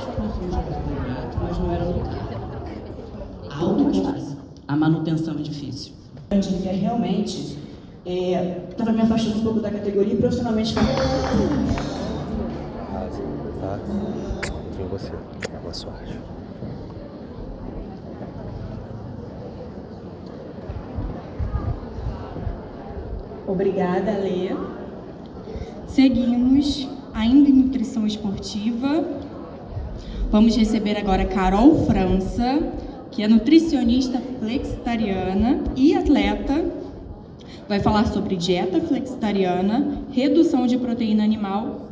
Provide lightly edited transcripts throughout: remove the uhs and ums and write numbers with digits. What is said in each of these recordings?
consumos de carboidrato, mas não era muito caro. A alta é mais fácil, a manutenção é difícil. Que realmente estava me afastando um pouco da categoria e profissionalmente. Tá. Confio em você. Boa sorte. Obrigada, Lê. Seguimos, ainda em nutrição esportiva. Vamos receber agora Carol França, que é nutricionista flexitariana e atleta. Vai falar sobre dieta flexitariana, redução de proteína animal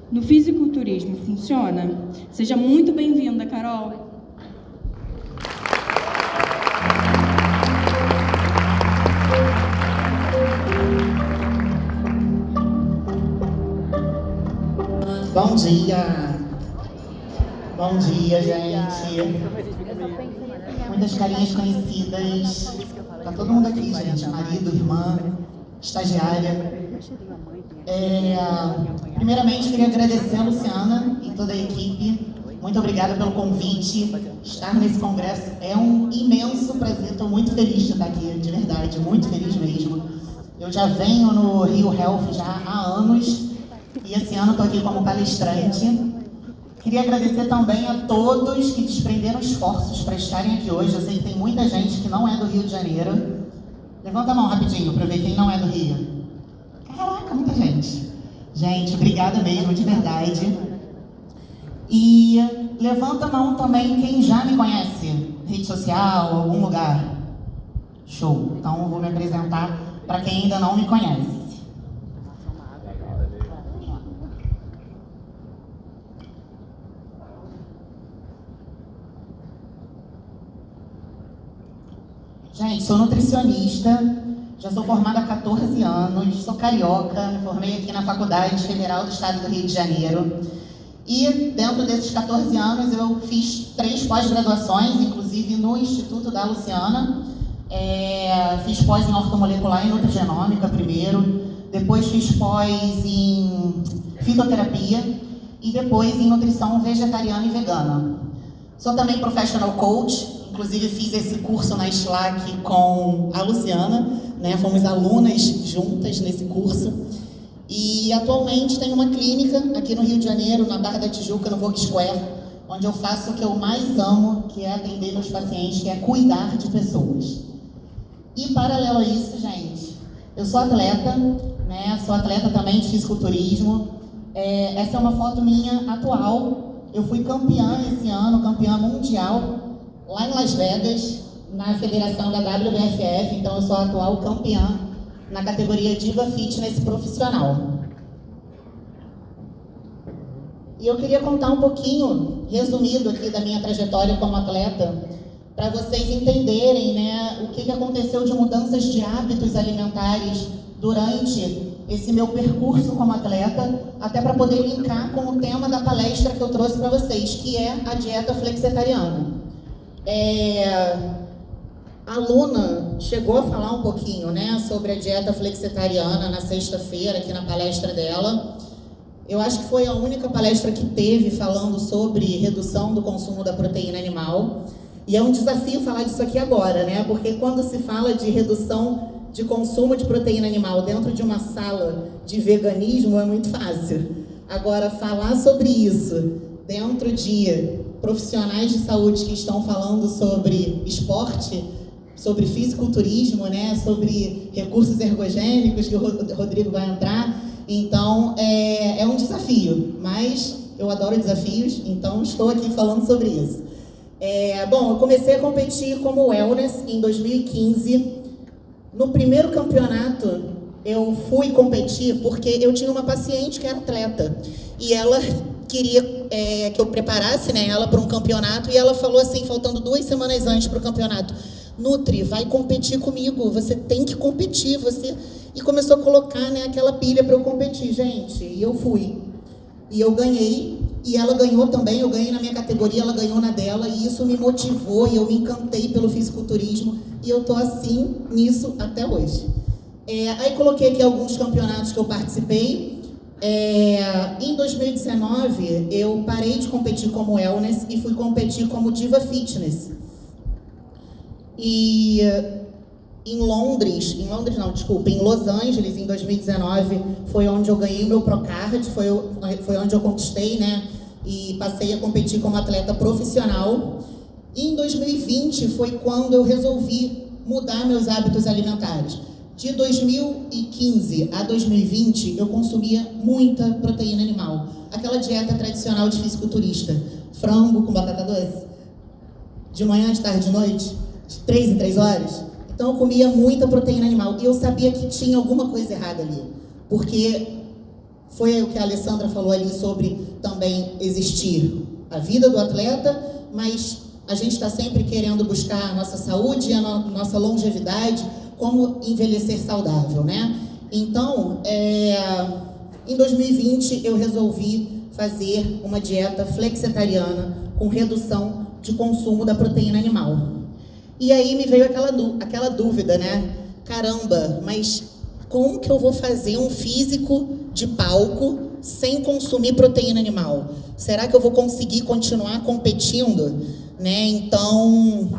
no fisiculturismo. Funciona? Seja muito bem-vinda, Carol. Bom dia! Bom dia, gente! Muitas carinhas conhecidas. Tá todo mundo aqui, gente. Marido, irmã, estagiária. Primeiramente, queria agradecer a Luciana e toda a equipe. Muito obrigada pelo convite. Estar nesse congresso é um imenso prazer. Estou muito feliz de estar aqui, de verdade. Muito feliz mesmo. Eu já venho no Rio Health já há anos. E esse ano estou aqui como palestrante. Queria agradecer também a todos que desprenderam esforços para estarem aqui hoje. Eu sei que tem muita gente que não é do Rio de Janeiro. Levanta a mão rapidinho para ver quem não é do Rio. Caraca, muita gente. Gente, obrigada mesmo, de verdade. E levanta a mão também quem já me conhece. Rede social, algum lugar. Show. Então eu vou me apresentar para quem ainda não me conhece. Gente, sou nutricionista, já sou formada há 14 anos, sou carioca, me formei aqui na Faculdade Federal do Estado do Rio de Janeiro. E dentro desses 14 anos eu fiz 3 pós-graduações, inclusive no Instituto da Luciana. Fiz pós em ortomolecular e nutrigenômica primeiro, depois fiz pós em fitoterapia e depois em nutrição vegetariana e vegana. Sou também professional coach. Inclusive fiz esse curso na SLAC com a Luciana, né? Fomos alunas juntas nesse curso. E atualmente tenho uma clínica aqui no Rio de Janeiro, na Barra da Tijuca, no Vogue Square, onde eu faço o que eu mais amo, que é atender meus pacientes, que é cuidar de pessoas. E paralelo a isso, gente, eu sou atleta, né? Sou atleta também de fisiculturismo. Essa é uma foto minha atual. Eu fui campeã esse ano, campeã mundial, lá em Las Vegas, na federação da WBFF, então eu sou a atual campeã na categoria Diva Fitness profissional. E eu queria contar um pouquinho, resumido aqui, da minha trajetória como atleta, para vocês entenderem, né, o que aconteceu de mudanças de hábitos alimentares durante esse meu percurso como atleta, até para poder linkar com o tema da palestra que eu trouxe para vocês, que é a dieta flexitariana. A Luna chegou a falar um pouquinho, né, sobre a dieta flexitariana na sexta-feira, aqui na palestra dela. Eu acho que foi a única palestra que teve falando sobre redução do consumo da proteína animal. E é um desafio falar disso aqui agora, né, porque quando se fala de redução de consumo de proteína animal dentro de uma sala de veganismo é muito fácil. Agora, falar sobre isso dentro de profissionais de saúde que estão falando sobre esporte, sobre fisiculturismo, né, sobre recursos ergogênicos, que o Rodrigo vai entrar. Então, é um desafio, mas eu adoro desafios, então estou aqui falando sobre isso. Bom, eu comecei a competir como wellness em 2015. No primeiro campeonato, eu fui competir porque eu tinha uma paciente que era atleta e ela queria que eu preparasse, né, ela para um campeonato, e ela falou assim, faltando 2 semanas antes para o campeonato: Nutri, vai competir comigo, você tem que competir, você... E começou a colocar, né, aquela pilha para eu competir, gente, e eu fui. E eu ganhei, e ela ganhou também, eu ganhei na minha categoria, ela ganhou na dela, e isso me motivou, e eu me encantei pelo fisiculturismo, e eu tô assim, nisso, até hoje. Aí coloquei aqui alguns campeonatos que eu participei. Em 2019, eu parei de competir como wellness e fui competir como diva fitness. E em Los Angeles, em 2019, foi onde eu ganhei o meu Procard, foi onde eu conquistei, né? E passei a competir como atleta profissional. E em 2020 foi quando eu resolvi mudar meus hábitos alimentares. De 2015 a 2020, eu consumia muita proteína animal. Aquela dieta tradicional de fisiculturista. Frango com batata doce. De manhã, de tarde, de noite. De 3 em 3 horas. Então eu comia muita proteína animal. E eu sabia que tinha alguma coisa errada ali. Porque foi o que a Alessandra falou ali sobre também existir a vida do atleta, mas a gente está sempre querendo buscar a nossa saúde, a nossa longevidade, como envelhecer saudável, né? Então, em 2020, eu resolvi fazer uma dieta flexitariana com redução de consumo da proteína animal. E aí me veio aquela dúvida, né? Caramba, mas como que eu vou fazer um físico de palco sem consumir proteína animal? Será que eu vou conseguir continuar competindo? Né? Então,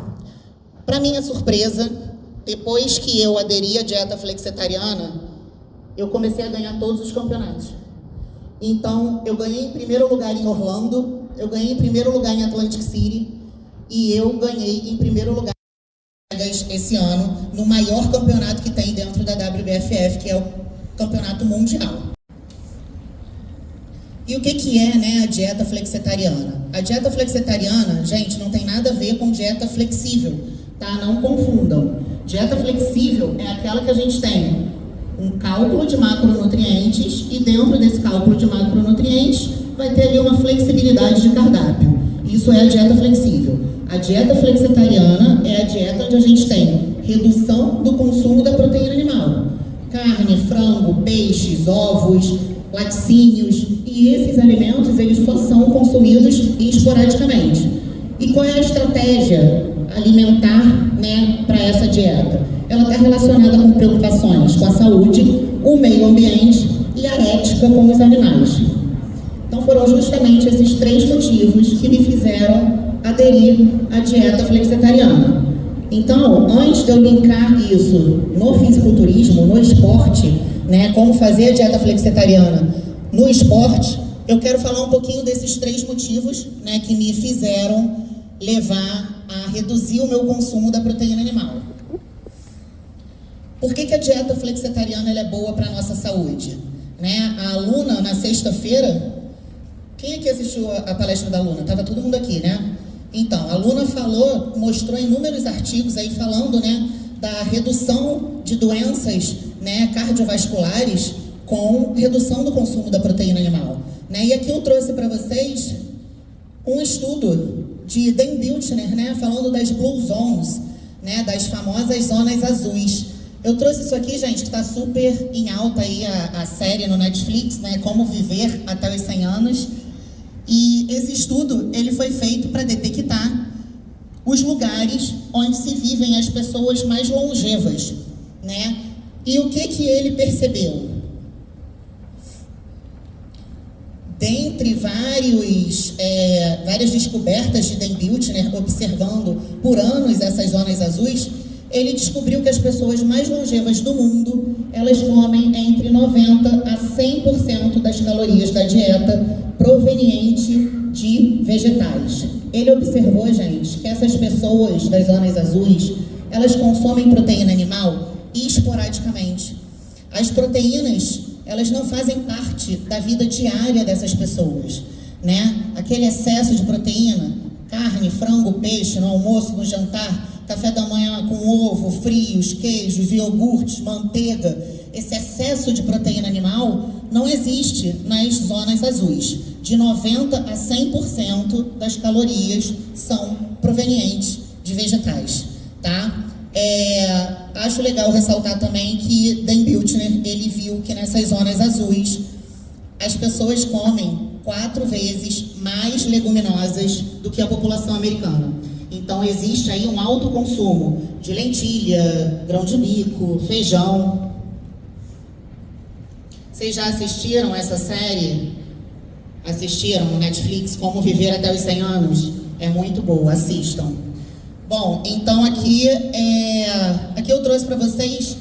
para minha surpresa, depois que eu aderi à dieta flexitariana, eu comecei a ganhar todos os campeonatos. Então, eu ganhei em primeiro lugar em Orlando, eu ganhei em primeiro lugar em Atlantic City e eu ganhei em primeiro lugar esse ano no maior campeonato que tem dentro da WBFF, que é o Campeonato Mundial. E o que é, né, a dieta flexitariana? A dieta flexitariana, gente, não tem nada a ver com dieta flexível, tá? Não confundam. Dieta flexível é aquela que a gente tem um cálculo de macronutrientes e dentro desse cálculo de macronutrientes vai ter ali uma flexibilidade de cardápio. Isso é a dieta flexível. A dieta flexitariana é a dieta onde a gente tem redução do consumo da proteína animal. Carne, frango, peixes, ovos, laticínios, e esses alimentos eles só são consumidos esporadicamente. E qual é a estratégia alimentar, né, para essa dieta? Ela está relacionada com preocupações com a saúde, o meio ambiente e a ética com os animais. Então foram justamente esses 3 motivos que me fizeram aderir à dieta flexitariana. Então, antes de eu linkar isso no fisiculturismo, no esporte, né, como fazer a dieta flexitariana no esporte, eu quero falar um pouquinho desses 3 motivos, né, que me fizeram levar a reduzir o meu consumo da proteína animal. Por que a dieta flexitariana ela é boa para a nossa saúde? Né? A Luna, na sexta-feira, quem aqui assistiu a palestra da Luna? Estava todo mundo aqui, né? Então, a Luna mostrou inúmeros artigos aí falando, né, da redução de doenças, né, cardiovasculares com redução do consumo da proteína animal. Né? E aqui eu trouxe para vocês um estudo de Dan Buettner, né, falando das Blue Zones, né, das famosas zonas azuis. Eu trouxe isso aqui, gente, que está super em alta aí a série no Netflix, né, Como Viver até os 100 anos. E esse estudo, ele foi feito para detectar os lugares onde se vivem as pessoas mais longevas, né? E o que ele percebeu? Dentre várias descobertas de Dan Buettner, observando por anos essas zonas azuis, ele descobriu que as pessoas mais longevas do mundo, elas comem entre 90% a 100% das calorias da dieta proveniente de vegetais. Ele observou, gente, que essas pessoas das zonas azuis, elas consomem proteína animal esporadicamente. As proteínas, elas não fazem parte da vida diária dessas pessoas, né? Aquele excesso de proteína, carne, frango, peixe, no almoço, no jantar, café da manhã com ovo, frios, queijos, iogurtes, manteiga, esse excesso de proteína animal não existe nas zonas azuis. De 90% a 100% das calorias são provenientes de vegetais, tá? Acho legal ressaltar também que Dan Buettner, ele viu que nessas zonas azuis as pessoas comem 4 vezes mais leguminosas do que a população americana. Então existe aí um alto consumo de lentilha, grão de bico, feijão. Vocês já assistiram essa série? Assistiram no Netflix, Como Viver até os 100 anos? É muito boa, assistam. Bom, então aqui eu trouxe para vocês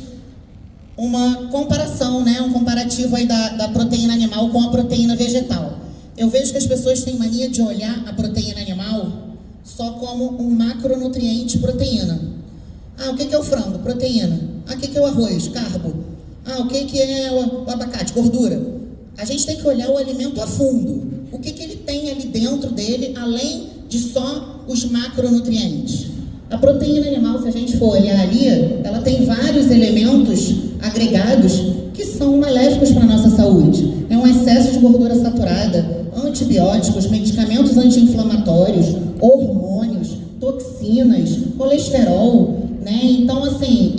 uma comparação, né? Um comparativo aí da proteína animal com a proteína vegetal. Eu vejo que as pessoas têm mania de olhar a proteína animal só como um macronutriente proteína. Ah, o que é o frango? Proteína. Ah, o que é o arroz? Carbo. Ah, o que é o abacate? Gordura. A gente tem que olhar o alimento a fundo. O que ele tem ali dentro dele, além de só os macronutrientes. A proteína animal, se a gente for olhar ali, ela tem vários elementos agregados que são maléficos para a nossa saúde. É um excesso de gordura saturada, antibióticos, medicamentos anti-inflamatórios, hormônios, toxinas, colesterol, né? Então, assim,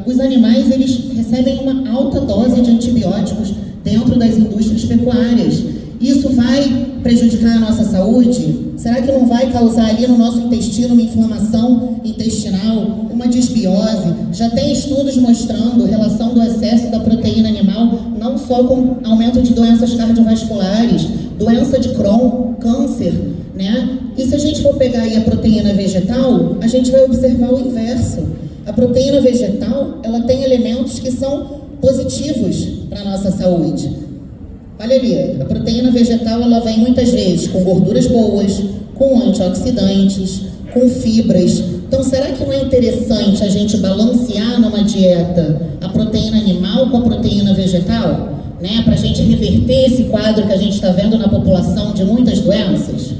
os animais, eles recebem uma alta dose de antibióticos dentro das indústrias pecuárias. Isso vai prejudicar a nossa saúde? Será que não vai causar ali no nosso intestino uma inflamação intestinal, uma disbiose? Já tem estudos mostrando relação do excesso da proteína animal, não só com aumento de doenças cardiovasculares, doença de Crohn, câncer, né? E se a gente for pegar aí a proteína vegetal, a gente vai observar o inverso. A proteína vegetal, ela tem elementos que são positivos para a nossa saúde. Olha ali, a proteína vegetal, ela vem muitas vezes com gorduras boas, com antioxidantes, com fibras. Então, será que não é interessante a gente balancear numa dieta a proteína animal com a proteína vegetal? Né? Para a gente reverter esse quadro que a gente está vendo na população de muitas doenças?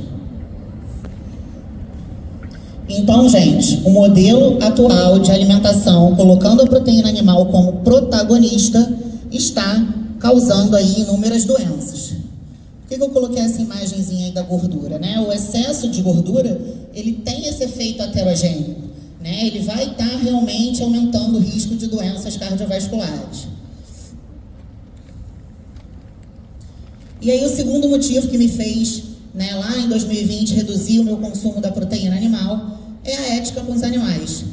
Então, gente, o modelo atual de alimentação, colocando a proteína animal como protagonista, está causando aí inúmeras doenças. Por que eu coloquei essa imagenzinha aí da gordura, né? O excesso de gordura, ele tem esse efeito aterogênico, né? Ele vai estar realmente aumentando o risco de doenças cardiovasculares. E aí o segundo motivo que me fez, né, lá em 2020, reduzir o meu consumo da proteína animal é a ética com os animais.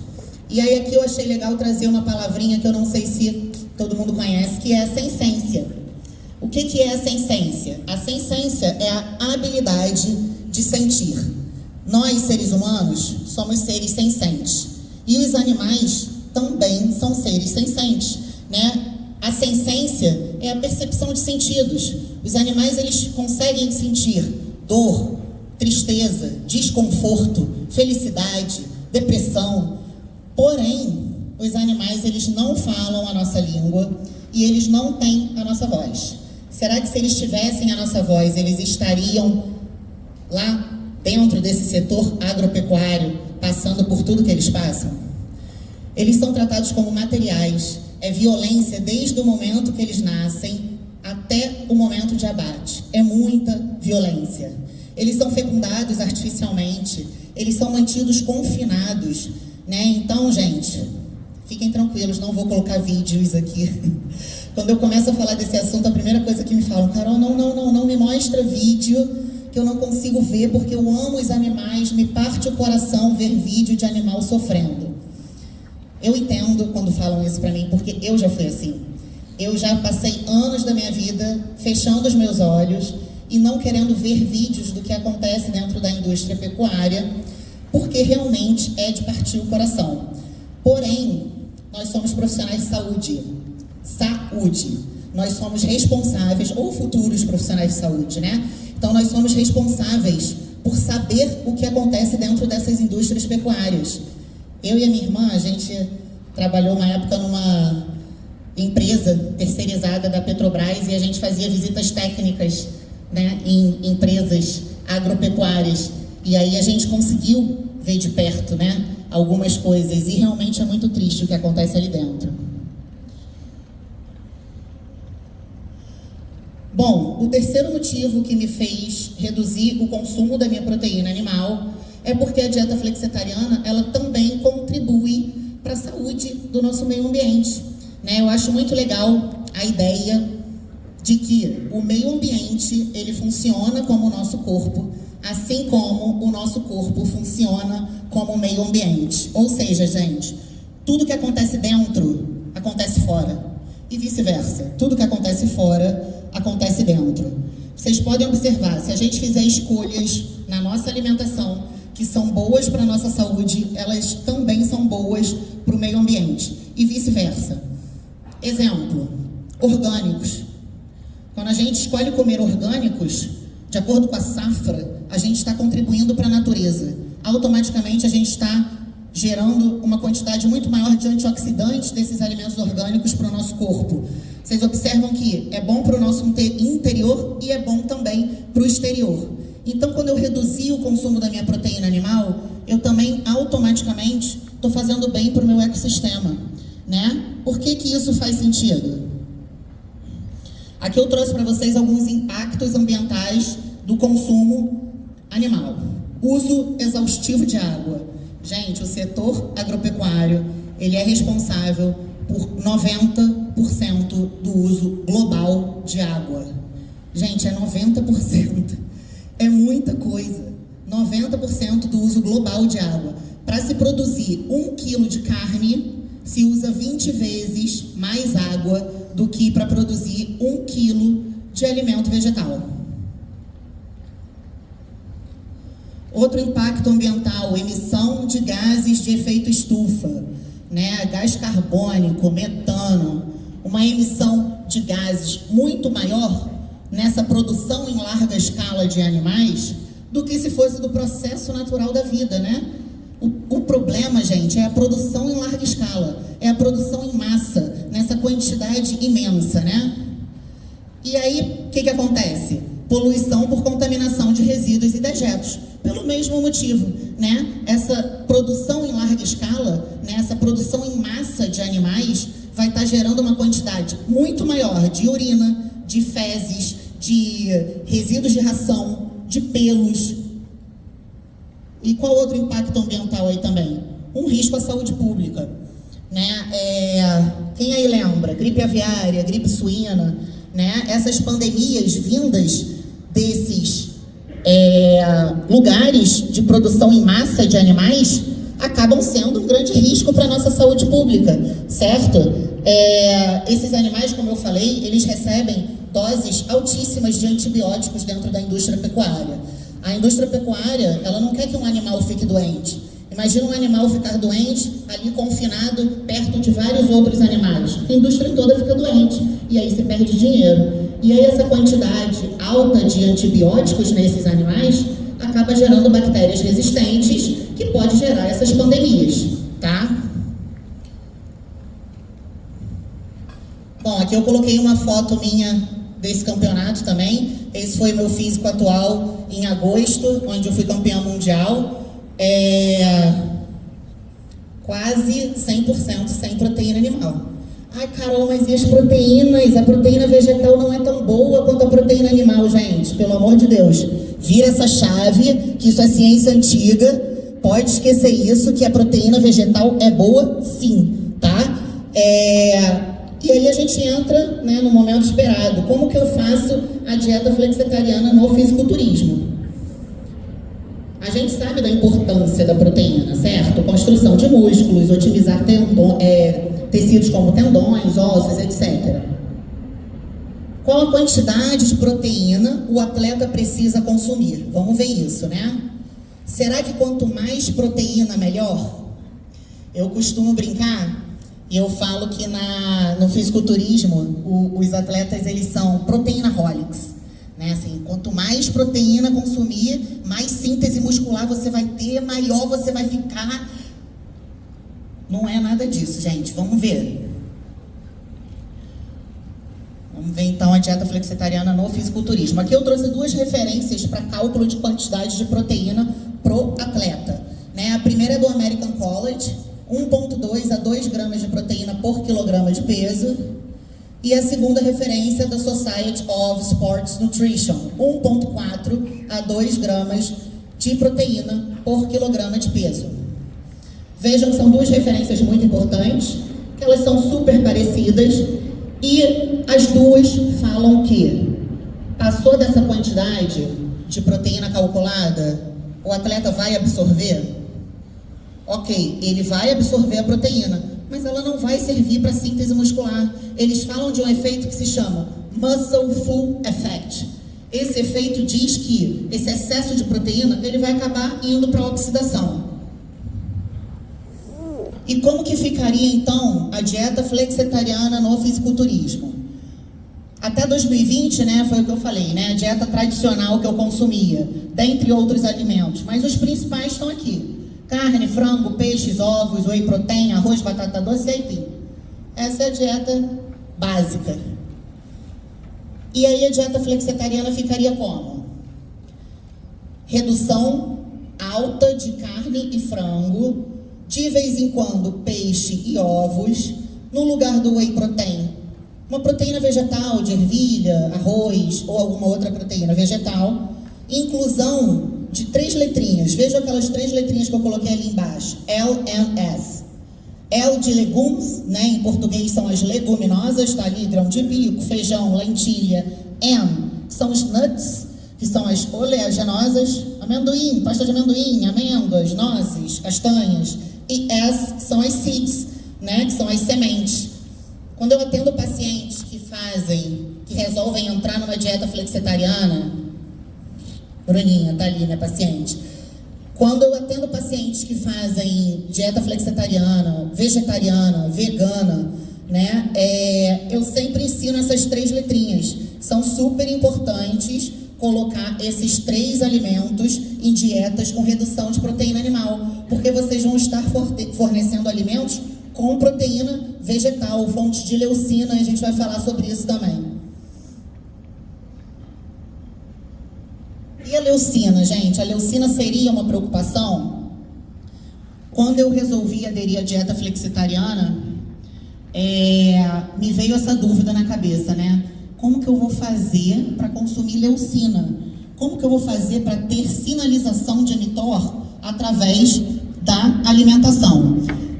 E aí aqui eu achei legal trazer uma palavrinha que eu não sei se todo mundo conhece, que é a senescência. O que é a senescência? A senescência é a habilidade de sentir. Nós, seres humanos, somos seres senescentes. E os animais também são seres senescentes, né? A senescência é a percepção de sentidos. Os animais, eles conseguem sentir dor, tristeza, desconforto, felicidade, depressão. Porém, os animais, eles não falam a nossa língua e eles não têm a nossa voz. Será que se eles tivessem a nossa voz, eles estariam lá dentro desse setor agropecuário, passando por tudo que eles passam? Eles são tratados como materiais. É violência desde o momento que eles nascem até o momento de abate. É muita violência. Eles são fecundados artificialmente. Eles são mantidos confinados, né? Então, gente, fiquem tranquilos, não vou colocar vídeos aqui. Quando eu começo a falar desse assunto, a primeira coisa que me falam: Carol, não me mostra vídeo, que eu não consigo ver, porque eu amo os animais, me parte o coração ver vídeo de animal sofrendo. Eu entendo quando falam isso pra mim, porque eu já fui assim. Eu já passei anos da minha vida fechando os meus olhos e não querendo ver vídeos do que acontece dentro da indústria pecuária, porque realmente é de partir o coração. Porém, nós somos profissionais de saúde. Nós somos responsáveis, ou futuros profissionais de saúde, né? Então, nós somos responsáveis por saber o que acontece dentro dessas indústrias pecuárias. Eu e a minha irmã, a gente trabalhou uma época numa empresa terceirizada da Petrobras e a gente fazia visitas técnicas, né, em empresas agropecuárias. E aí a gente conseguiu ver de perto, né, algumas coisas, e realmente é muito triste o que acontece ali dentro. Bom, o terceiro motivo que me fez reduzir o consumo da minha proteína animal é porque a dieta flexitariana, ela também contribui para a saúde do nosso meio ambiente, né? Eu acho muito legal a ideia de que o meio ambiente, ele funciona como o nosso corpo, assim como o nosso corpo funciona como o meio ambiente. Ou seja, gente, tudo que acontece dentro, acontece fora. E e vice-versa. Tudo que acontece fora, acontece dentro. Vocês podem observar, se a gente fizer escolhas na nossa alimentação que são boas para a nossa saúde, elas também são boas para o meio ambiente e vice-versa. Exemplo, orgânicos. Quando a gente escolhe comer orgânicos, de acordo com a safra, a gente está contribuindo para a natureza. Automaticamente a gente está gerando uma quantidade muito maior de antioxidantes desses alimentos orgânicos para o nosso corpo. Vocês observam que é bom para o nosso interior e é bom também para o exterior. Então, quando eu reduzir o consumo da minha proteína animal, eu também automaticamente estou fazendo bem para o meu ecossistema, né? Por que que isso faz sentido? Aqui eu trouxe para vocês alguns impactos ambientais do consumo animal. Uso exaustivo de água. Gente, o setor agropecuário, ele é responsável por 90% do uso global de água. Gente, é 90%. É muita coisa. 90% do uso global de água. Para se produzir 1 quilo de carne, se usa 20 vezes mais água do que para produzir 1 quilo de alimento vegetal. Outro impacto ambiental, emissão de gases de efeito estufa, né? Gás carbônico, metano, uma emissão de gases muito maior nessa produção em larga escala de animais do que se fosse do processo natural da vida, né? O problema, gente, é a produção em larga escala, é a produção em massa, nessa quantidade imensa, né? E aí, o que acontece? Poluição por contaminação de resíduos e dejetos, pelo mesmo motivo, né? Essa produção em larga escala, né? Essa produção em massa de animais vai estar gerando uma quantidade muito maior de urina, de fezes, de resíduos de ração, de pelos. E qual outro impacto ambiental aí também? Um risco à saúde pública, né? Quem aí lembra? Gripe aviária, gripe suína, né? Essas pandemias vindas desses lugares de produção em massa de animais acabam sendo um grande risco para a nossa saúde pública, certo? Esses animais, como eu falei, eles recebem doses altíssimas de antibióticos dentro da indústria pecuária. A indústria pecuária, ela não quer que um animal fique doente. Imagina um animal ficar doente ali confinado perto de vários outros animais. A indústria toda fica doente e aí se perde dinheiro. E aí essa quantidade alta de antibióticos nesses animais acaba gerando bactérias resistentes que pode gerar essas pandemias, tá? Bom, aqui eu coloquei uma foto minha desse campeonato também. Esse foi meu físico atual em agosto, onde eu fui campeão mundial. Quase 100% sem proteína animal. Ai, Carol, mas e as proteínas? A proteína vegetal não é tão boa quanto a proteína animal, gente. Pelo amor de Deus. Vira essa chave, que isso é ciência antiga. Pode esquecer isso, que a proteína vegetal é boa, sim, tá? E aí a gente entra, né, no momento esperado. Como que eu faço a dieta flexitariana no fisiculturismo? A gente sabe da importância da proteína, certo? Construção de músculos, otimizar tecidos como tendões, ossos, etc. Qual a quantidade de proteína o atleta precisa consumir? Vamos ver isso, né? Será que quanto mais proteína, melhor? Eu costumo brincar e eu falo que no fisiculturismo, os atletas, eles são proteína-holics. Né? Assim, quanto mais proteína consumir, mais síntese muscular você vai ter, maior você vai ficar. Não é nada disso, gente. Vamos ver. Vamos ver então a dieta flexitariana no fisiculturismo. Aqui eu trouxe 2 referências para cálculo de quantidade de proteína pro atleta. Né? A primeira é do American College, 1,2 a 2 gramas de proteína por quilograma de peso. E a segunda referência da Society of Sports Nutrition, 1,4 a 2 gramas de proteína por quilograma de peso. Vejam que são 2 referências muito importantes, que elas são super parecidas e as 2 falam que passou dessa quantidade de proteína calculada, o atleta vai absorver? Ok, ele vai absorver a proteína, mas ela não vai servir para síntese muscular. Eles falam de um efeito que se chama Muscle Full Effect. Esse efeito diz que esse excesso de proteína, ele vai acabar indo para a oxidação. E como que ficaria, então, a dieta flexitariana no fisiculturismo? Até 2020, né, foi o que eu falei, né, a dieta tradicional que eu consumia, dentre outros alimentos. Mas os principais estão aqui. Carne, frango, peixes, ovos, whey protein, arroz, batata doce e aipim. Essa é a dieta básica. E aí a dieta flexitariana ficaria como? Redução alta de carne e frango, de vez em quando peixe e ovos, no lugar do whey protein, uma proteína vegetal de ervilha, arroz ou alguma outra proteína vegetal, inclusão de 3 letrinhas, vejam aquelas 3 letrinhas que eu coloquei ali embaixo, LMS. L de legumes, né, em português são as leguminosas, tá ali grão de bico, feijão, lentilha. M são os nuts, que são as oleaginosas, amendoim, pasta de amendoim, amêndoas, nozes, castanhas. E S são as seeds, né, que são as sementes. Quando eu atendo pacientes que resolvem entrar numa dieta flexitariana, Bruninha tá ali, né, paciente. Quando eu atendo pacientes que fazem dieta flexitariana, vegetariana, vegana, né, eu sempre ensino essas 3 letrinhas. São super importantes colocar esses 3 alimentos em dietas com redução de proteína animal, porque vocês vão estar fornecendo alimentos com proteína vegetal, fontes de leucina, e a gente vai falar sobre isso também. E a leucina, gente? A leucina seria uma preocupação? Quando eu resolvi aderir à dieta flexitariana, me veio essa dúvida na cabeça, né? Como que eu vou fazer para consumir leucina? Como que eu vou fazer para ter sinalização de mTOR através da alimentação?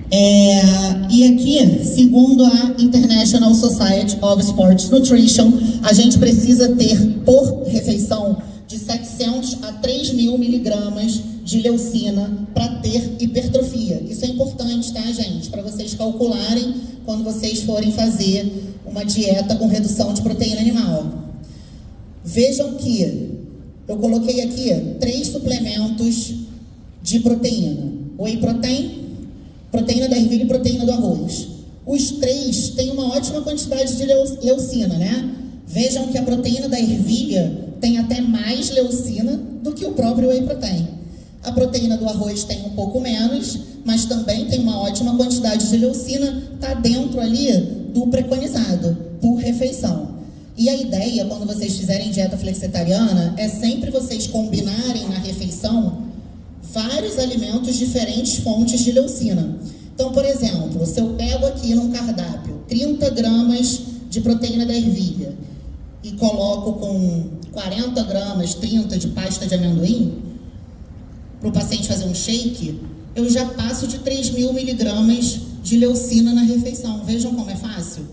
E aqui, segundo a International Society of Sports Nutrition, a gente precisa ter por refeição de 700 a 3.000 miligramas de leucina para ter hipertrofia. Isso é importante, tá, gente? Para vocês calcularem quando vocês forem fazer uma dieta com redução de proteína animal. Vejam que eu coloquei aqui 3 suplementos de proteína. Whey protein, proteína da ervilha e proteína do arroz. Os 3 têm uma ótima quantidade de leucina, né? Vejam que a proteína da ervilha tem até mais leucina do que o próprio whey protein. A proteína do arroz tem um pouco menos, mas também tem uma ótima quantidade de leucina, está dentro ali do preconizado, por refeição. E a ideia, quando vocês fizerem dieta flexitariana, é sempre vocês combinarem na refeição vários alimentos diferentes fontes de leucina. Então, por exemplo, se eu pego aqui num cardápio 30 gramas de proteína da ervilha e coloco com 40 gramas, 30 de pasta de amendoim, para o paciente fazer um shake, eu já passo de 3.000 miligramas de leucina na refeição. Vejam como é fácil?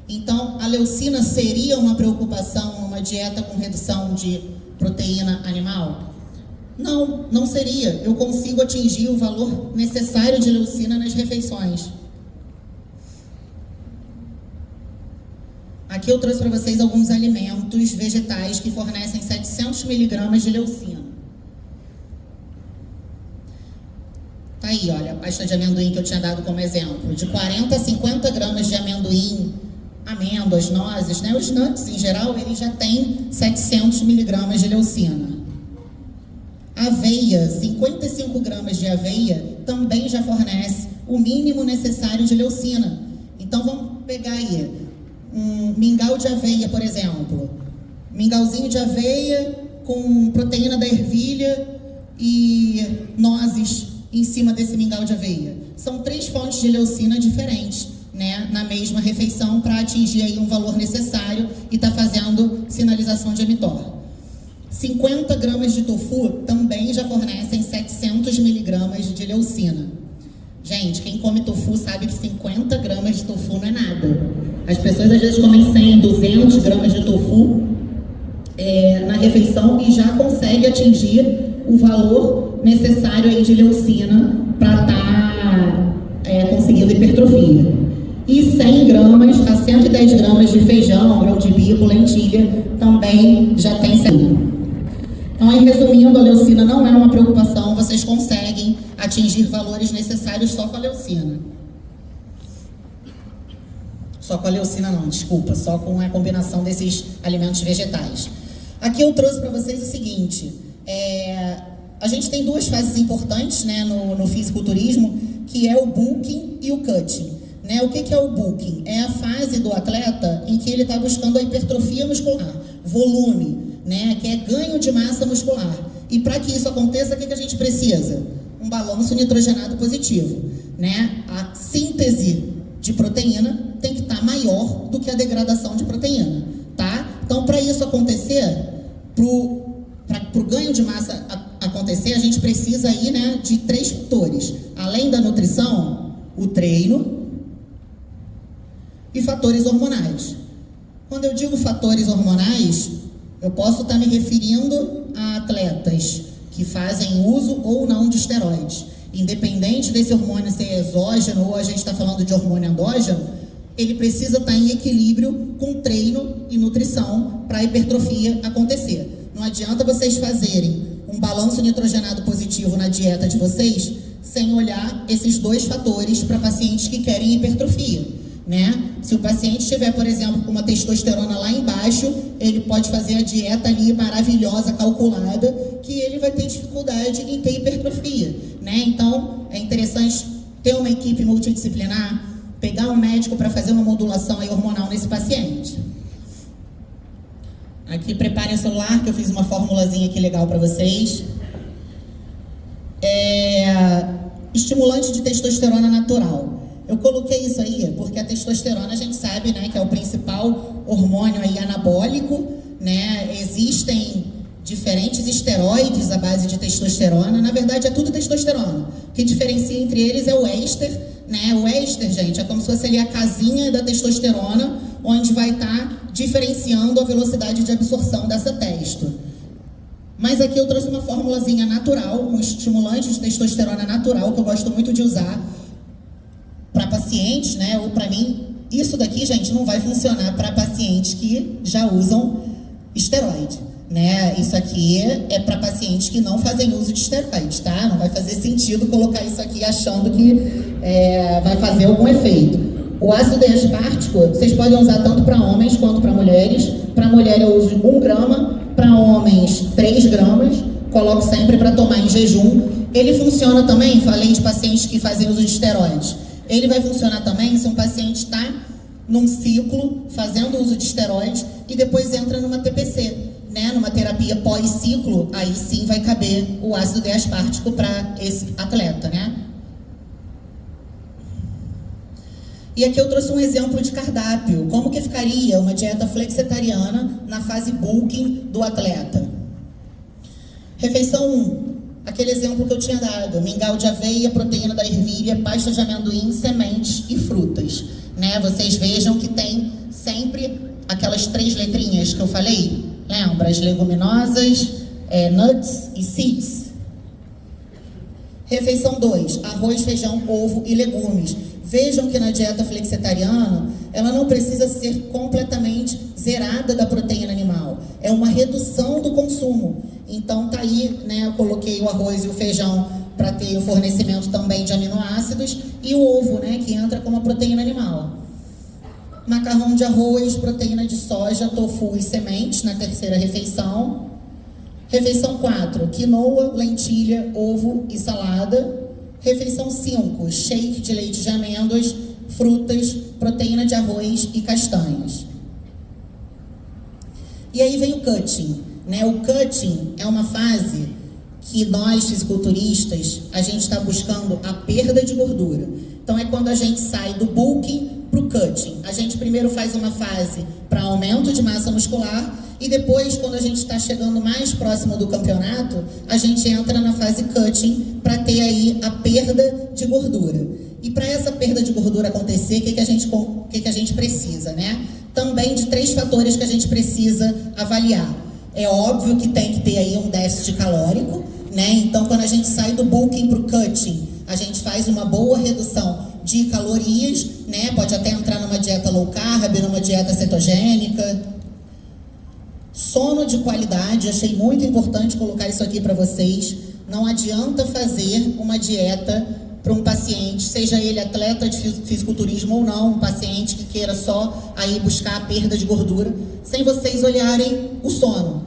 Então, a leucina seria uma preocupação numa dieta com redução de proteína animal? Não, não seria. Eu consigo atingir o valor necessário de leucina nas refeições. Aqui eu trouxe para vocês alguns alimentos vegetais que fornecem 700 miligramas de leucina. Tá aí, olha, a pasta de amendoim que eu tinha dado como exemplo. De 40 a 50 gramas de amendoim, amêndoas, nozes, né? Os nuts em geral, eles já têm 700 miligramas de leucina. Aveia, 55 gramas de aveia, também já fornece o mínimo necessário de leucina. Então vamos pegar aí um mingau de aveia, por exemplo. Mingauzinho de aveia com proteína da ervilha e nozes em cima desse mingau de aveia. São 3 fontes de leucina diferentes, né, na mesma refeição para atingir aí um valor necessário e tá fazendo sinalização de mTOR. 50 gramas de tofu também já fornecem 700 miligramas de leucina. Gente, quem come tofu sabe que 50 gramas de tofu não é nada. As pessoas às vezes comem 100, 200 gramas de tofu na refeição e já consegue atingir o valor necessário aí de leucina para estar conseguindo conseguindo hipertrofia. E 100 gramas a 110 gramas de feijão, grão de bico, lentilha, também já tem 100. Então, aí, resumindo, a leucina não é uma preocupação, vocês conseguem atingir valores necessários só com a leucina. Só com a leucina não, desculpa, só com a combinação desses alimentos vegetais. Aqui eu trouxe para vocês o seguinte, a gente tem duas fases importantes, né, no fisiculturismo, que é o bulking e o cutting. Né? O que é o bulking? É a fase do atleta em que ele está buscando a hipertrofia muscular, volume, né? Que é ganho de massa muscular. E para que isso aconteça, o que a gente precisa? Um balanço nitrogenado positivo. Né? A síntese de proteína tem que estar maior do que a degradação de proteína. Tá? Então, para isso acontecer, para o ganho de massa acontecer, a gente precisa aí, né, de 3 fatores. Além da nutrição, o treino e fatores hormonais. Quando eu digo fatores hormonais, eu posso estar me referindo a atletas que fazem uso ou não de esteroides. Independente desse hormônio ser exógeno ou a gente está falando de hormônio endógeno, ele precisa estar em equilíbrio com treino e nutrição para a hipertrofia acontecer. Não adianta vocês fazerem um balanço nitrogenado positivo na dieta de vocês sem olhar esses 2 fatores para pacientes que querem hipertrofia. Né? Se o paciente estiver, por exemplo, com uma testosterona lá embaixo, ele pode fazer a dieta ali maravilhosa, calculada, que ele vai ter dificuldade em ter hipertrofia, né? Então, é interessante ter uma equipe multidisciplinar, pegar um médico para fazer uma modulação aí hormonal nesse paciente. Aqui, preparem o celular, que eu fiz uma formulazinha aqui legal para vocês. Estimulante de testosterona natural. Eu coloquei isso aí porque a testosterona a gente sabe, né, que é o principal hormônio aí anabólico, né? Existem diferentes esteroides à base de testosterona, na verdade é tudo testosterona. O que diferencia entre eles é o éster, né? O éster, gente, é como se fosse ali a casinha da testosterona, onde vai estar diferenciando a velocidade de absorção dessa testo. Mas aqui eu trouxe uma formulazinha natural, um estimulante de testosterona natural, que eu gosto muito de usar para pacientes, né, ou para mim. Isso daqui, gente, não vai funcionar para pacientes que já usam esteroide, né? Isso aqui é para pacientes que não fazem uso de esteroides, tá? Não vai fazer sentido colocar isso aqui achando que vai fazer algum efeito. O ácido D-aspartico, vocês podem usar tanto para homens quanto para mulheres. Para mulher eu uso 1 grama, para homens 3 gramas, coloco sempre para tomar em jejum. Ele funciona também, falei de pacientes que fazem uso de esteroides. Ele vai funcionar também se um paciente está num ciclo, fazendo uso de esteroides, e depois entra numa TPC, né? Numa terapia pós-ciclo, aí sim vai caber o ácido D-aspartico para esse atleta, né? E aqui eu trouxe um exemplo de cardápio. Como que ficaria uma dieta flexitariana na fase bulking do atleta? Refeição 1. Aquele exemplo que eu tinha dado, mingau de aveia, proteína da ervilha, pasta de amendoim, sementes e frutas. Né? Vocês vejam que tem sempre aquelas 3 letrinhas que eu falei. Lembra? As leguminosas, nuts e seeds. Refeição 2, arroz, feijão, ovo e legumes. Vejam que na dieta flexitariana, ela não precisa ser completamente zerada da proteína animal. É uma redução do consumo. Então tá aí, né, eu coloquei o arroz e o feijão para ter o fornecimento também de aminoácidos, e o ovo, né, que entra como a proteína animal. Macarrão de arroz, proteína de soja, tofu e sementes na 3ª refeição. Refeição 4, quinoa, lentilha, ovo e salada. Refeição 5, shake de leite de amêndoas, frutas, proteína de arroz e castanhas. E aí vem o cutting, né? O cutting é uma fase que nós, fisiculturistas, a gente está buscando a perda de gordura. Então é quando a gente sai do bulking para o cutting. A gente primeiro faz uma fase para aumento de massa muscular, e depois, quando a gente está chegando mais próximo do campeonato, a gente entra na fase cutting para ter aí a perda de gordura. E para essa perda de gordura acontecer, o que a gente precisa, né? Também de 3 fatores que a gente precisa avaliar. É óbvio que tem que ter aí um déficit calórico, né? Então, quando a gente sai do bulking para o cutting, a gente faz uma boa redução de calorias, né? Pode até entrar numa dieta low carb, numa dieta cetogênica. Sono de qualidade, achei muito importante colocar isso aqui para vocês. Não adianta fazer uma dieta para um paciente, seja ele atleta de fisiculturismo ou não, um paciente que queira só aí buscar a perda de gordura, sem vocês olharem o sono.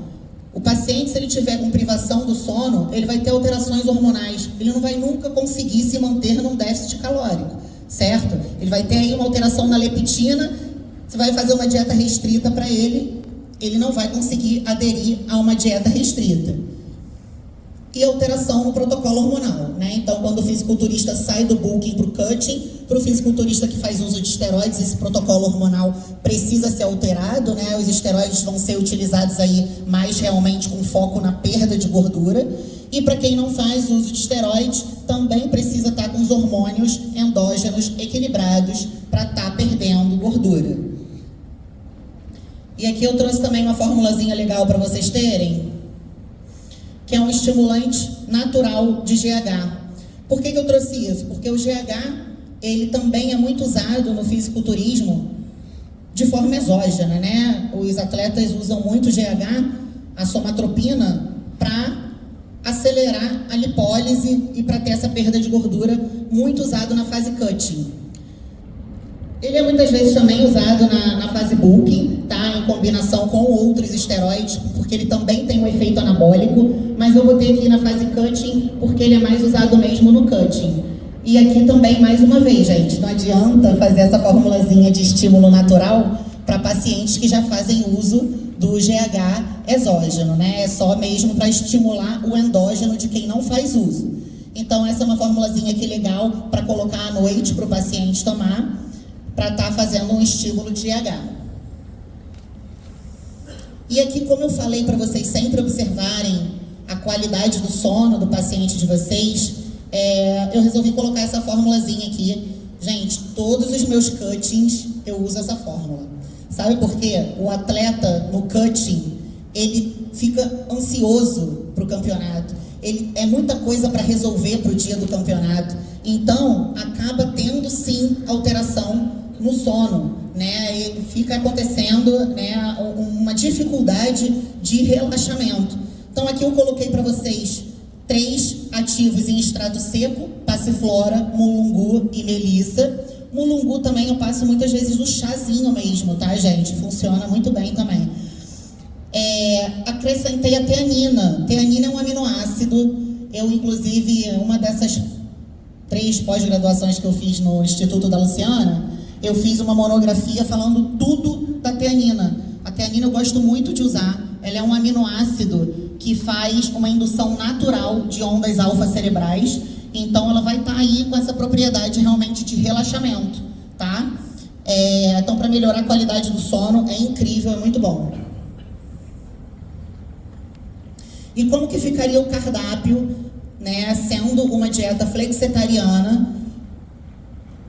O paciente, se ele tiver com privação do sono, ele vai ter alterações hormonais. Ele não vai nunca conseguir se manter num déficit calórico, certo? Ele vai ter aí uma alteração na leptina. Você vai fazer uma dieta restrita para ele, ele não vai conseguir aderir a uma dieta restrita. E alteração no protocolo hormonal, né? Então, quando o fisiculturista sai do bulking para o cutting, para o fisiculturista que faz uso de esteroides, esse protocolo hormonal precisa ser alterado, né? Os esteroides vão ser utilizados aí mais realmente com foco na perda de gordura. E para quem não faz uso de esteroides, também precisa estar com os hormônios endógenos equilibrados para estar perdendo gordura. E aqui eu trouxe também uma formulazinha legal para vocês terem, que é um estimulante natural de GH. Por que eu trouxe isso? Porque o GH, ele também é muito usado no fisiculturismo de forma exógena, né? Os atletas usam muito GH, a somatropina, para acelerar a lipólise e para ter essa perda de gordura, muito usado na fase cutting. Ele é muitas vezes também usado na fase bulking, tá? Em combinação com outros esteroides, porque ele também tem um efeito anabólico, mas eu botei aqui na fase cutting porque ele é mais usado mesmo no cutting. E aqui também, mais uma vez, gente, não adianta fazer essa formulazinha de estímulo natural para pacientes que já fazem uso do GH exógeno, né? É só mesmo para estimular o endógeno de quem não faz uso. Então, essa é uma formulazinha aqui legal para colocar à noite para o paciente tomar, para estar fazendo um estímulo de GH. E aqui, como eu falei para vocês sempre observarem a qualidade do sono do paciente de vocês, eu resolvi colocar essa formulazinha aqui. Gente, todos os meus cuttings eu uso essa fórmula. Sabe por quê? O atleta no cutting, ele fica ansioso para o campeonato. Ele é muita coisa para resolver para o dia do campeonato. Então, acaba tendo sim alteração no sono, né? E fica acontecendo, né, uma dificuldade de relaxamento. Então, aqui eu coloquei para vocês 3 ativos em extrato seco: passiflora, mulungu e melissa. Mulungu também eu passo muitas vezes no chazinho mesmo, tá, gente? Funciona muito bem também. Acrescentei a teanina. Teanina é um aminoácido. Eu, inclusive, uma dessas 3 pós-graduações que eu fiz no Instituto da Luciana, eu fiz uma monografia falando tudo da teanina. A teanina eu gosto muito de usar. Ela é um aminoácido que faz uma indução natural de ondas alfa cerebrais. Então, ela vai estar aí com essa propriedade realmente de relaxamento, tá? Então, para melhorar a qualidade do sono, é incrível, é muito bom. E como que ficaria o cardápio, né, sendo uma dieta flexitariana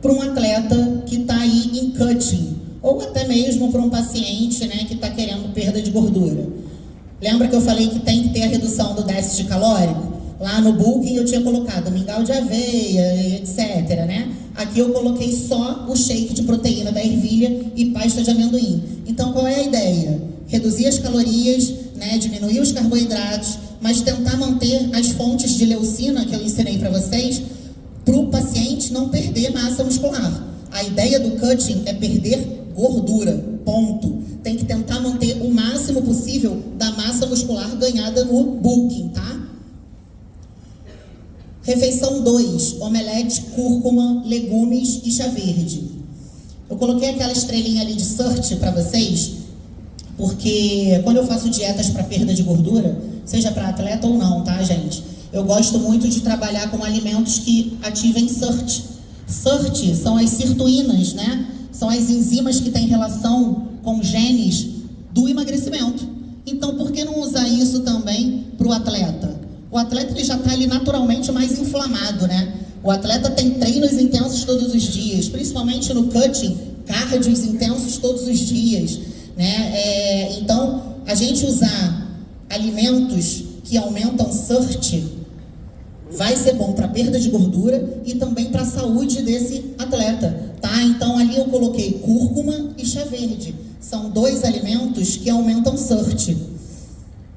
para um atleta que está aí em cutting, ou até mesmo para um paciente, né, que está querendo perda de gordura? Lembra que eu falei que tem que ter a redução do déficit calórico? Lá no bulking eu tinha colocado mingau de aveia, etc, né? Aqui eu coloquei só o shake de proteína da ervilha e pasta de amendoim. Então, qual é a ideia? Reduzir as calorias, né, diminuir os carboidratos, mas tentar manter as fontes de leucina que eu ensinei para vocês, para o paciente não perder massa muscular. A ideia do cutting é perder gordura, ponto. Tem que tentar manter o máximo possível da massa muscular ganhada no bulking, tá? Refeição 2, omelete, cúrcuma, legumes e chá verde. Eu coloquei aquela estrelinha ali de search para vocês, porque quando eu faço dietas para perda de gordura, seja para atleta ou não, tá, gente? Eu gosto muito de trabalhar com alimentos que ativem SIRT. SIRT são as sirtuínas, né? São as enzimas que têm relação com genes do emagrecimento. Então, por que não usar isso também para o atleta? O atleta ele já está ali naturalmente mais inflamado, né? O atleta tem treinos intensos todos os dias, principalmente no cutting, cardios intensos todos os dias, né? Então, a gente usar alimentos que aumentam SIRT vai ser bom para perda de gordura e também para a saúde desse atleta, tá? Então ali eu coloquei cúrcuma e chá verde. São 2 alimentos que aumentam SIRT.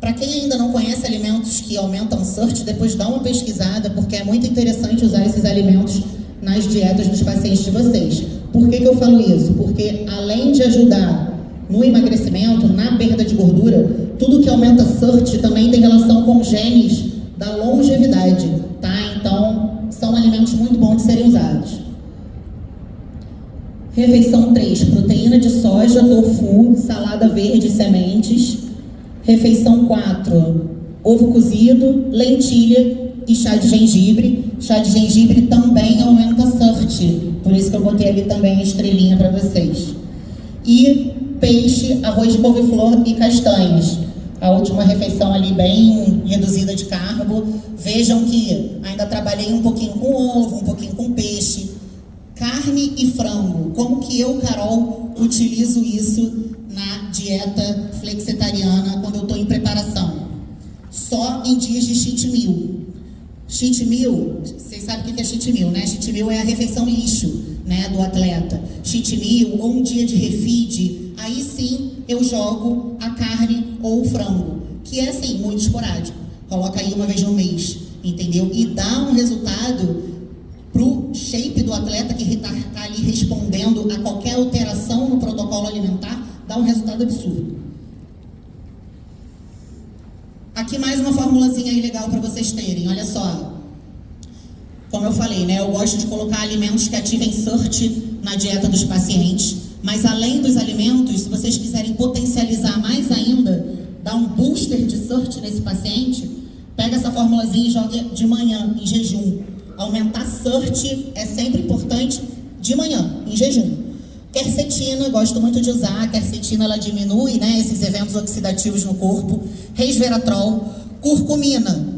Para quem ainda não conhece alimentos que aumentam SIRT, depois dá uma pesquisada, porque é muito interessante usar esses alimentos nas dietas dos pacientes de vocês. Por que eu falo isso? Porque além de ajudar no emagrecimento, na perda de gordura, tudo que aumenta SIRT também tem relação com genes da longevidade, tá? Então, são alimentos muito bons de serem usados. Refeição 3, proteína de soja, tofu, salada verde e sementes. Refeição 4, ovo cozido, lentilha e chá de gengibre. Chá de gengibre também aumenta SIRT, por isso que eu botei ali também a estrelinha para vocês. E peixe, arroz de couve-flor e castanhas. A última refeição ali bem reduzida de carbo. Vejam que ainda trabalhei um pouquinho com ovo, um pouquinho com peixe. Carne e frango. Como que eu, Carol, utilizo isso na dieta flexitariana quando eu estou em preparação? Só em dias de cheat meal. Cheat meal, vocês sabem o que é cheat meal, né? Cheat meal é a refeição lixo, né, do atleta. Cheat meal ou um dia de refeed, aí sim eu jogo a carne ou o frango, que é assim, muito esporádico. Coloca aí uma vez no mês, entendeu? E dá um resultado pro shape do atleta que está ali respondendo a qualquer alteração no protocolo alimentar, dá um resultado absurdo. Aqui mais uma formulazinha aí legal para vocês terem, olha só. Como eu falei, né, eu gosto de colocar alimentos que ativem SIRT na dieta dos pacientes, mas além dos alimentos, se vocês quiserem potencializar mais ainda, dar um booster de SIRT nesse paciente, pega essa formulazinha e joga de manhã, em jejum. Aumentar SIRT é sempre importante de manhã, em jejum. Quercetina, gosto muito de usar. A quercetina, ela diminui, né, esses eventos oxidativos no corpo. Resveratrol. Curcumina.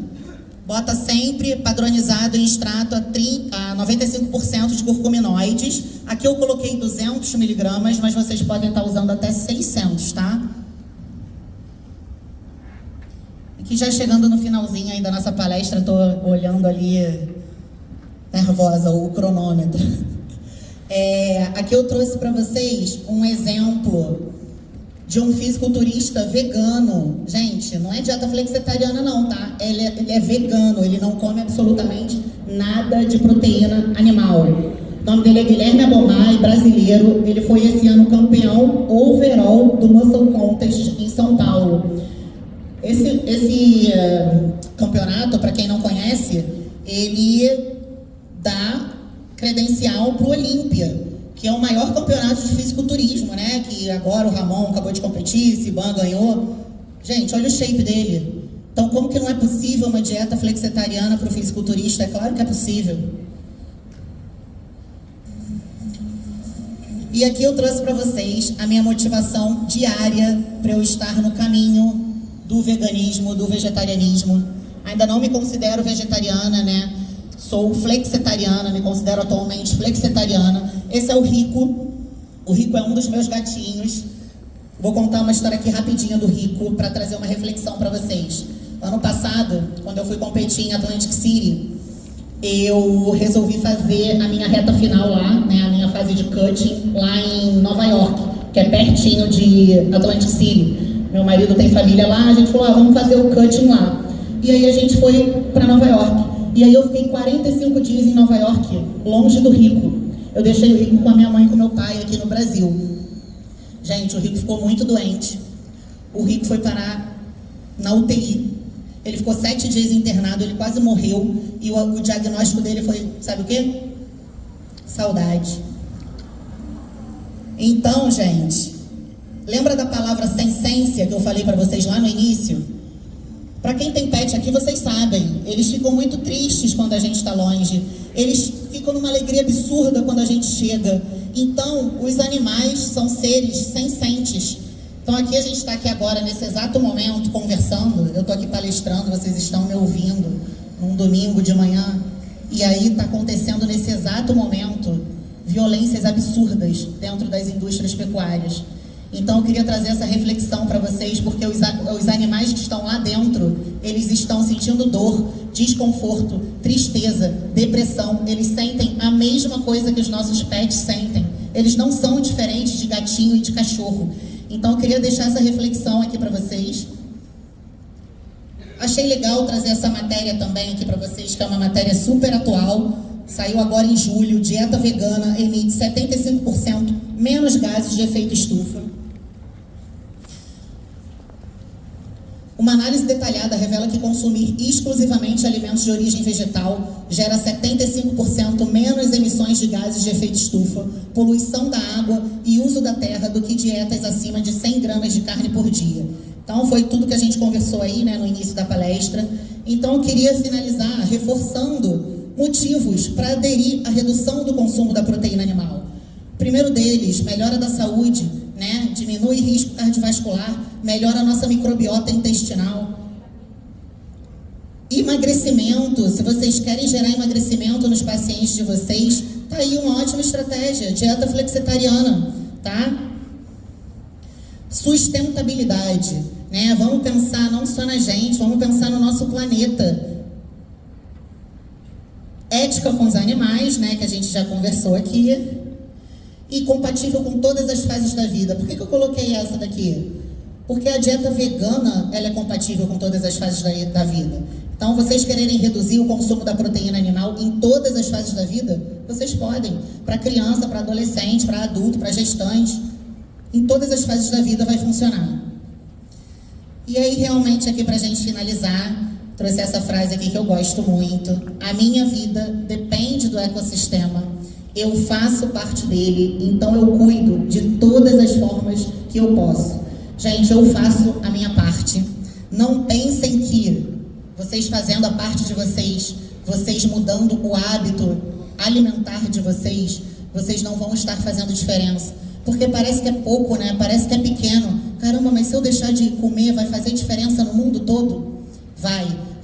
Bota sempre padronizado em extrato a 95% de curcuminoides. Aqui eu coloquei 200 miligramas, mas vocês podem estar usando até 600, tá? Aqui já chegando no finalzinho aí da nossa palestra, estou olhando ali nervosa o cronômetro. Aqui eu trouxe para vocês um exemplo de um fisiculturista vegano. Gente, não é dieta flexitariana não, tá? Ele é vegano, ele não come absolutamente nada de proteína animal. O nome dele é Guilherme Abomai, brasileiro. Ele foi esse ano campeão overall do Muscle Contest em São Paulo. Esse campeonato, para quem não conhece, ele dá credencial para o Olímpia, que é o maior campeonato de fisiculturismo, né? Que agora o Ramon acabou de competir, Siban ganhou. Gente, olha o shape dele. Então, como que não é possível uma dieta flexitariana para o fisiculturista? É claro que é possível. E aqui eu trouxe para vocês a minha motivação diária para eu estar no caminho do veganismo, do vegetarianismo. Ainda não me considero vegetariana, né? Sou flexitariana, me considero atualmente flexitariana. Esse é o Rico. O Rico é um dos meus gatinhos. Vou contar uma história aqui rapidinha do Rico para trazer uma reflexão para vocês. Ano passado, quando eu fui competir em Atlantic City, eu resolvi fazer a minha reta final lá, né, a minha fase de cutting lá em Nova York, que é pertinho de Atlantic City. Meu marido tem família lá, a gente falou, vamos fazer o cutting lá. E aí a gente foi para Nova York. E aí eu fiquei 45 dias em Nova York, longe do Rico. Eu deixei o Rico com a minha mãe e com meu pai aqui no Brasil. Gente, o Rico ficou muito doente. O Rico foi parar na UTI. Ele ficou 7 dias internado, ele quase morreu. E o diagnóstico dele foi, sabe o quê? Saudade. Então, gente, lembra da palavra sensência que eu falei para vocês lá no início? Para quem tem pet aqui, vocês sabem, eles ficam muito tristes quando a gente está longe. Eles ficam numa alegria absurda quando a gente chega. Então, os animais são seres sensentes. Então, aqui a gente está aqui agora, nesse exato momento, conversando. Eu estou aqui palestrando, vocês estão me ouvindo num domingo de manhã. E aí está acontecendo nesse exato momento violências absurdas dentro das indústrias pecuárias. Então eu queria trazer essa reflexão para vocês, porque os animais que estão lá dentro, eles estão sentindo dor desconforto, tristeza, depressão, eles sentem a mesma coisa que os nossos pets sentem. Eles não são diferentes de gatinho e de cachorro. Então eu queria deixar essa reflexão aqui para vocês. Achei legal trazer essa matéria também aqui para vocês, que é uma matéria super atual. Saiu agora em julho. Dieta vegana emite 75% menos gases de efeito estufa. Uma análise detalhada revela que consumir exclusivamente alimentos de origem vegetal gera 75% menos emissões de gases de efeito estufa, poluição da água e uso da terra do que dietas acima de 100 gramas de carne por dia. Então foi tudo que a gente conversou aí, né, no início da palestra. Então eu queria finalizar reforçando motivos para aderir à redução do consumo da proteína animal. O primeiro deles, melhora da saúde, né? Diminui risco cardiovascular, melhora a nossa microbiota intestinal. Emagrecimento, se vocês querem gerar emagrecimento nos pacientes de vocês, tá aí uma ótima estratégia, dieta flexitariana, tá? Sustentabilidade, né? Vamos pensar não só na gente, vamos pensar no nosso planeta. Ética com os animais, né, que a gente já conversou aqui, e compatível com todas as fases da vida. Por que eu coloquei essa daqui? Porque a dieta vegana, ela é compatível com todas as fases da vida. Então, vocês quererem reduzir o consumo da proteína animal em todas as fases da vida, vocês podem. Para criança, para adolescente, para adulto, para gestante. Em todas as fases da vida vai funcionar. E aí, realmente, aqui para a gente finalizar, trouxe essa frase aqui que eu gosto muito. A minha vida depende do ecossistema. Eu faço parte dele, então eu cuido de todas as formas que eu posso. Gente, eu faço a minha parte. Não pensem que vocês fazendo a parte de vocês, vocês mudando o hábito alimentar de vocês, vocês não vão estar fazendo diferença. Porque parece que é pouco, né? Parece que é pequeno. Caramba, mas se eu deixar de comer, vai fazer diferença no mundo todo?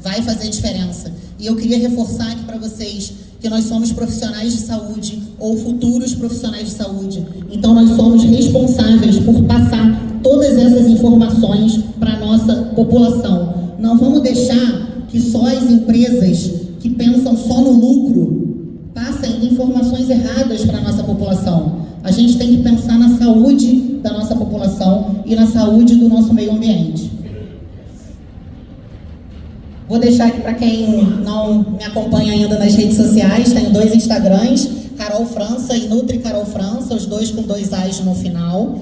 Vai fazer diferença. E eu queria reforçar aqui para vocês que nós somos profissionais de saúde ou futuros profissionais de saúde. Então nós somos responsáveis por passar todas essas informações para a nossa população. Não vamos deixar que só as empresas que pensam só no lucro passem informações erradas para a nossa população. A gente tem que pensar na saúde da nossa população e na saúde do nosso meio ambiente. Vou deixar aqui para quem não me acompanha ainda nas redes sociais, tenho 2 Instagrams, Carol França e Nutri Carol França, os 2 com 2 A's no final.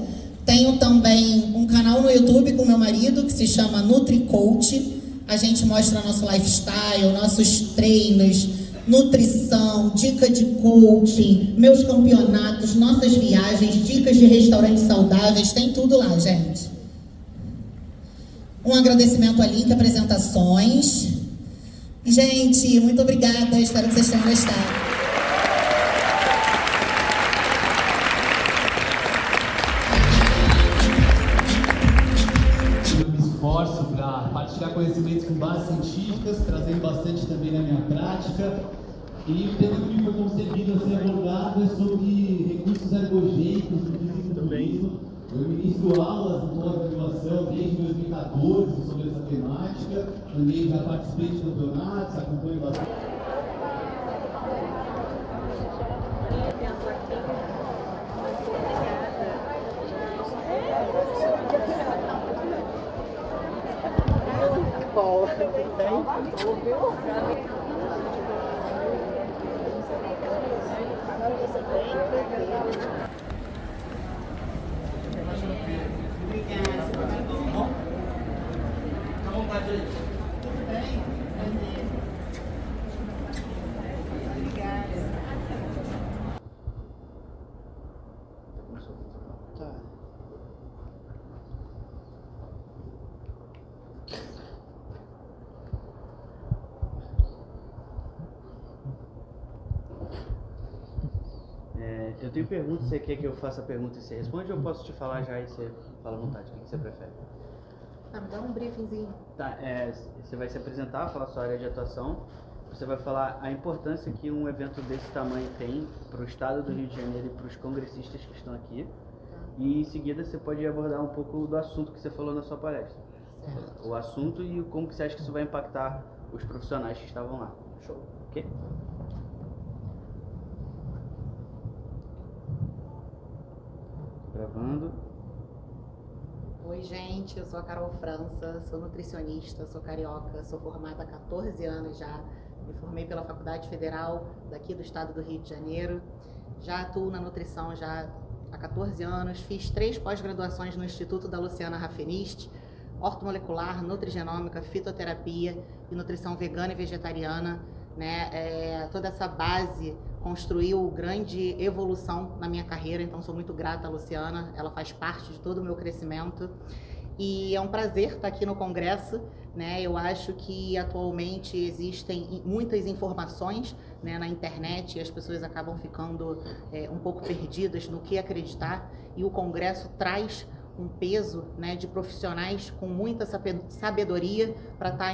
Tenho também um canal no YouTube com meu marido, que se chama Nutri Coach. A gente mostra nosso lifestyle, nossos treinos, nutrição, dica de coaching, meus campeonatos, nossas viagens, dicas de restaurantes saudáveis, tem tudo lá, gente. Um agradecimento a Link Apresentações. Gente, muito obrigada. Espero que vocês tenham gostado. Eu me esforço para partilhar conhecimentos com bases científicas, trazendo bastante também na minha prática. E o tema que me foi concebido a ser abordado é sobre recursos ergogênicos no fisiculturismo. Eu ministro aulas em pós-graduação desde 2014 sobre essa temática. Também já participei de campeonatos, acompanho bastante. Eu tenho perguntas, você quer que eu faça a pergunta e você responde, ou eu posso te falar já e você fala à vontade? O que você prefere? Ah, me dá um briefingzinho. Tá, você vai se apresentar, falar sua área de atuação, você vai falar a importância que um evento desse tamanho tem para o estado do Rio de Janeiro e para os congressistas que estão aqui. E em seguida você pode abordar um pouco do assunto que você falou na sua palestra. Certo. O assunto e como que você acha que isso vai impactar os profissionais que estavam lá. Show. Ok? Gravando. Oi, gente, eu sou a Carol França, sou nutricionista, sou carioca, sou formada há 14 anos já. Me formei pela Faculdade Federal daqui do estado do Rio de Janeiro. Já atuo na nutrição já há 14 anos. Fiz 3 pós-graduações no Instituto da Luciana Raffenist, ortomolecular, nutrigenômica, fitoterapia e nutrição vegana e vegetariana. Né? Toda essa base construiu grande evolução na minha carreira, então sou muito grata à Luciana, ela faz parte de todo o meu crescimento. E é um prazer estar aqui no Congresso, né? Eu acho que atualmente existem muitas informações, né, na internet e as pessoas acabam ficando um pouco perdidas no que acreditar, e o Congresso traz um peso, né, de profissionais com muita sabedoria para estar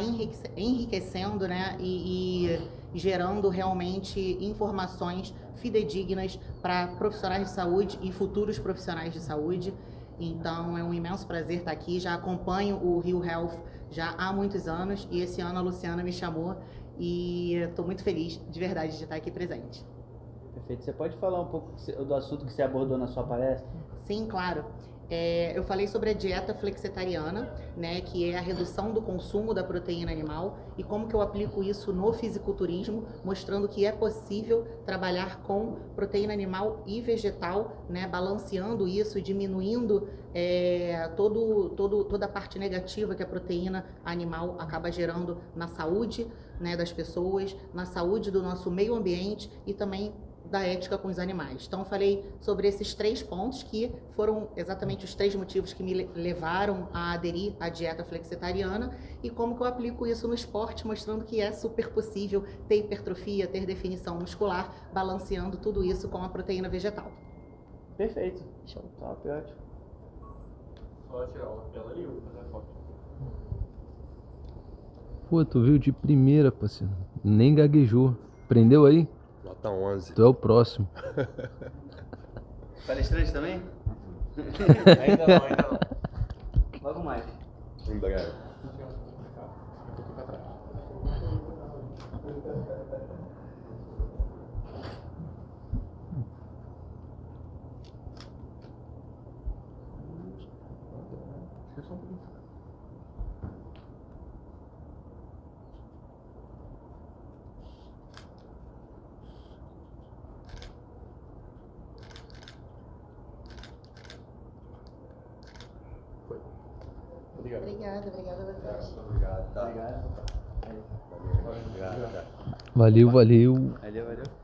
enriquecendo, né, e gerando realmente informações fidedignas para profissionais de saúde e futuros profissionais de saúde. Então é um imenso prazer estar aqui. Já acompanho o Rio Health já há muitos anos e esse ano a Luciana me chamou e estou muito feliz de verdade de estar aqui presente. Perfeito. Você pode falar um pouco do assunto que você abordou na sua palestra? Sim, claro. Eu falei sobre a dieta flexitariana, né, que é a redução do consumo da proteína animal, e como que eu aplico isso no fisiculturismo, mostrando que é possível trabalhar com proteína animal e vegetal, né, balanceando isso e diminuindo toda a parte negativa que a proteína animal acaba gerando na saúde, né, das pessoas, na saúde do nosso meio ambiente e também da ética com os animais. Então eu falei sobre esses 3 pontos que foram exatamente os 3 motivos que me levaram a aderir à dieta flexitariana e como que eu aplico isso no esporte, mostrando que é super possível ter hipertrofia, ter definição muscular, balanceando tudo isso com a proteína vegetal. Perfeito. Show. Top, ótimo. Só tirar uma tela ali, vou fazer a foto. Pô, tu viu de primeira, parceiro. Nem gaguejou. Prendeu aí? Nota 11. Tu é o próximo. Palestrante também? Ainda não. Logo mais. Em breve. Um pouquinho pra trás. Só um pouquinho. Obrigada a vocês. Obrigado, tá? Obrigado. Obrigado, tá? Valeu, valeu. Valeu.